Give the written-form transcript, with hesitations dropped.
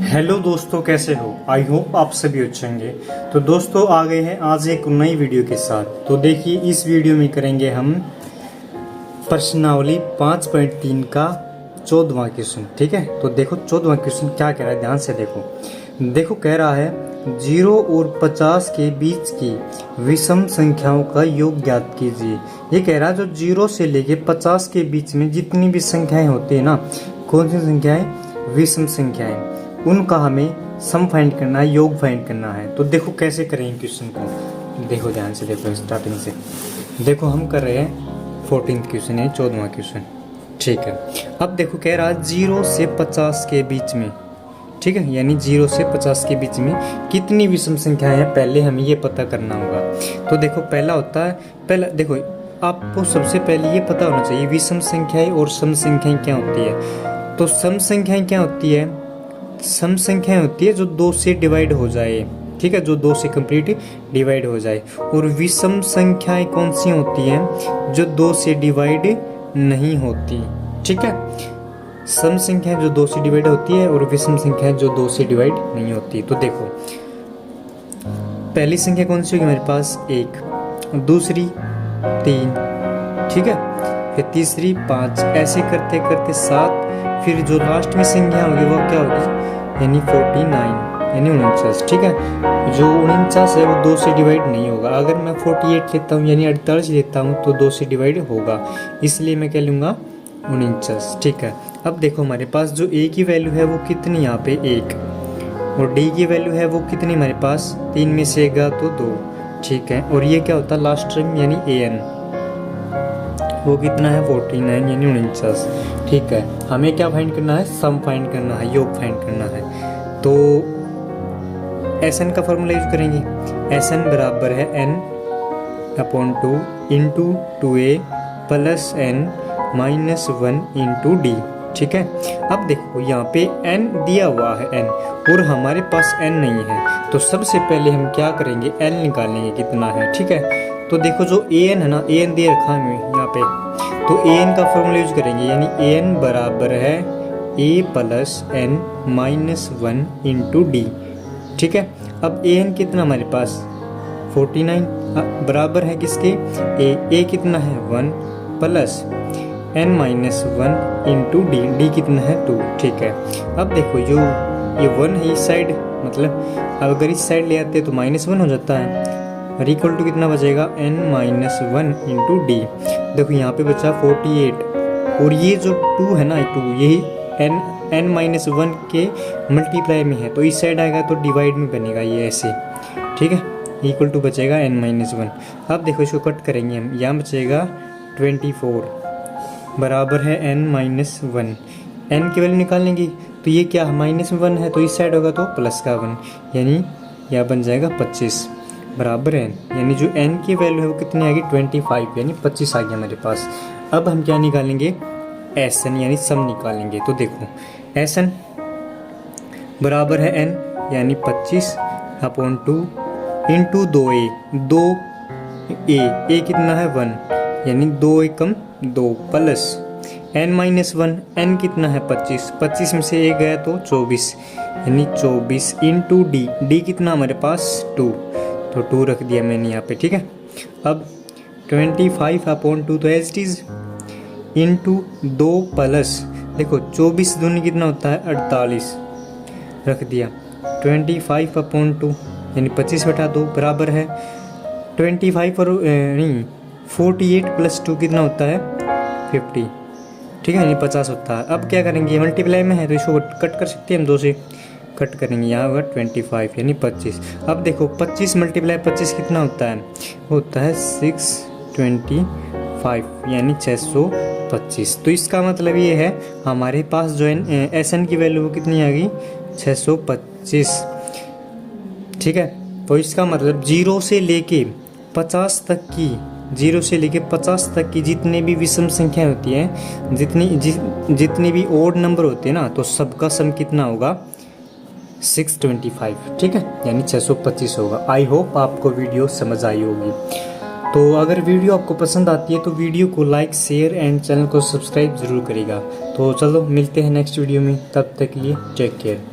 Hello दोस्तों, कैसे हो? आई होप आप सभी अच्छे होंगे। तो दोस्तों आ गए हैं आज एक नई वीडियो के साथ। तो देखिए इस वीडियो में करेंगे हम प्रश्नावली 5.3 का 14वां क्वेश्चन। ठीक है, तो देखो 14वां क्वेश्चन क्या कह रहा है, ध्यान से देखो कह रहा है 0 और 50 के बीच की विषम संख्याओं का योग ज्ञात कीजिए। ये कह रहा है जो 0 से लेके 50 के बीच में जितनी भी संख्याएं होती है ना, कौन सी संख्याएं? विषम संख्याएं, उनका हमें सम फाइंड करना है, योग फाइंड करना है। तो देखो कैसे करेंगे क्वेश्चन को, देखो ध्यान से देखो स्टार्टिंग से। देखो हम कर रहे हैं 14th क्वेश्चन है, 14वां क्वेश्चन। ठीक है, अब देखो कह रहा है 0 से 50 के बीच में, ठीक है, यानी 0 से 50 के बीच में कितनी विषम संख्याएं हैं, पहले हमें ये पता करना होगा। तो देखो पहला होता है, पहला देखो आपको सबसे पहले ये पता होना चाहिए विषम संख्याएं और सम संख्याएं क्या होती है। तो सम संख्याएं क्या होती है? सम संख्याएं होती है जो 2 से डिवाइड हो जाए, ठीक है, जो 2 से कंप्लीट डिवाइड हो जाए। और विषम संख्याएं कौन सी होती हैं? जो 2 से डिवाइड नहीं होती। ठीक है, सम संख्याएं जो 2 से डिवाइड होती है और विषम संख्याएं जो 2 से डिवाइड नहीं होती। तो देखो पहली संख्या कौन सी होगी हमारे पास? 1, दूसरी 3, ठीक है, फिर तीसरी 5, ऐसे करते करते 7, फिर जो लास्ट में संख्या होगी वो क्या होगी? यानी 49, यानी 49। ठीक है, जो 49 है वो 2 से डिवाइड नहीं होगा। अगर मैं 48 लेता हूँ यानी 48 लेता हूँ तो 2 से डिवाइड होगा, इसलिए मैं क्या लूँगा? 49। ठीक है, अब देखो हमारे पास जो a की वैल्यू है वो कितनी, यहाँ पे 1, और d की वैल्यू है वो कितनी हमारे पास? 3 में से गया तो 2। ठीक है, और ये क्या होता है लास्ट टर्म यानी an, वो कितना है? 49 यानी 49। ठीक है, हमें क्या फाइंड करना है? सम फाइंड करना है, योग फाइंड करना है। तो Sn का फॉर्मूला यूज करेंगे। Sn बराबर है n/2 into 2a plus n minus 1 into D. ठीक है, अब देखो यहाँ पे n दिया हुआ है n, और हमारे पास n नहीं है, तो सबसे पहले हम क्या करेंगे? n निकालेंगे कितना है। ठीक है, तो देखो जो an है ना, an दिया रखा है यहाँ पे, तो an का फॉर्मूला यूज करेंगे, यानी an बराबर है a plus n minus 1 into D. ठीक है, अब an कितना हमारे पास? 49 बराबर है किसके? a कितना है? 1 plus n minus 1 into D, D कितना है? 2। ठीक है, अब देखो जो ये 1 है इस साइड, मतलब अगर इस साइड ले आते तो -1 हो जाता है, और इक्वल टू कितना बचेगा? n minus 1 into D. देखो यहाँ पे बचा 48, और ये जो 2 है ना, 2 यही n माइनस 1 के मल्टीप्लाई में है, तो इस साइड आएगा तो डिवाइड में बनेगा ये ऐसे। ठीक है, इक्वल टू बचेगा n माइनस 1। अब देखो इसको कट करेंगे हम, यहाँ बचेगा 24 बराबर है n माइनस 1। n की वैल्यू निकालेंगे तो ये क्या -1 है, तो इस साइड होगा तो प्लस का 1, यानी यह बन जाएगा 25 बराबर है n। यानी जो n की वैल्यू है वो कितनी आ गई? 25, यानी 25 आ गया हमारे पास। अब हम क्या निकालेंगे? Sn यानी सम निकालेंगे। तो देखो Sn बराबर है n यानी 25/2 इंटू 2a, 2a कितना है? 1, यानी 2 एकम 2 प्लस n माइनस 1, n कितना है? 25, 25 में से 1 गया तो 24, यानी 24 इंटू डी, डी कितना हमारे पास? 2, तो 2 रख दिया मैंने यहाँ पे। ठीक है, अब 25/2 तो as it is into 2 plus, देखो 24 दूनी कितना होता है? 48, रख दिया 25/2 यानी 25/2 बराबर है 25 और नहीं 48 प्लस 2 कितना होता है? 50। ठीक है, यानी 50 होता है। अब क्या करेंगे? मल्टीप्लाई में है तो इसको कट कर सकते हैं हम, 2 से कट करेंगे, यहाँ होगा 25 यानी 25। अब देखो 25 × 25 कितना होता है? होता है 625 यानी 625। तो इसका मतलब ये है हमारे पास जो है Sn की वैल्यू वो कितनी आ गई? 625। ठीक है, तो इसका मतलब 0 से लेके 50 तक की, 0 से लेके 50 तक की जितने भी विषम संख्या होती हैं, जितनी भी ओड नंबर होते हैं ना, तो सबका सम कितना होगा? 625। ठीक है, यानी 625 होगा। आई होप आपको वीडियो समझ आई होगी। तो अगर वीडियो आपको पसंद आती है तो वीडियो को लाइक, शेयर एंड चैनल को सब्सक्राइब ज़रूर करेगा। तो चलो मिलते हैं नेक्स्ट वीडियो में, तब तक के लिए टेक केयर।